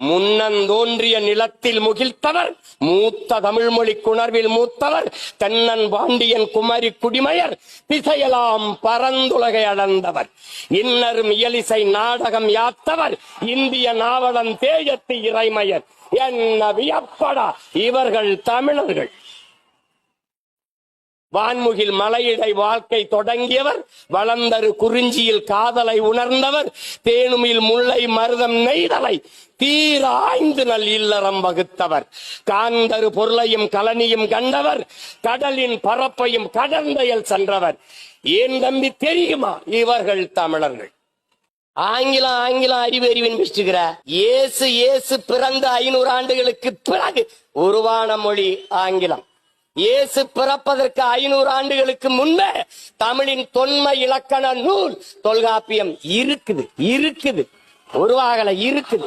முன்னந்தோன்றிய நிலத்தில் முகிழ்த்தவர், மூத்த தமிழ் மொழி குணர்வில் மூத்தவர், தென்னன் பாண்டியன் குமரி குடிமையர், திசையெல்லாம் பரந்துலகை அளந்தவர், இன்னரும் இயலிசை நாடகம் யாத்தவர், இந்திய நாவலன் தேயத்து இறைமையர். என்ன வியப்படா இவர்கள் தமிழர்கள். வான்முகில் மலையிடை வாழ்க்கை தொடங்கியவர், வளர்ந்தரு குறிஞ்சியில் காதலை உணர்ந்தவர், தேனுமில் முல்லை மருதம் நெய்தலை தீர ஆய்ந்து நல் இல்லறம் வகுத்தவர், காந்தரு பொருளையும் கலனியும் கண்டவர், கடலின் பரப்பையும் கடந்தையில் சென்றவர். ஏன் தம்பி தெரியுமா இவர்கள் தமிழர்கள்? ஆங்கிலம் அறிவின் பிடிச்சுக்கிற இயேசு பிறந்த 500 ஆண்டுகளுக்கு பிறகு உருவான மொழி ஆங்கிலம். இயேசு பிறப்பதற்கு 500 ஆண்டுகளுக்கு முன்பே தமிழின் தொன்மை இலக்கண நூல் தொல்காப்பியம் இருக்குது, உருவாகல இருக்குது.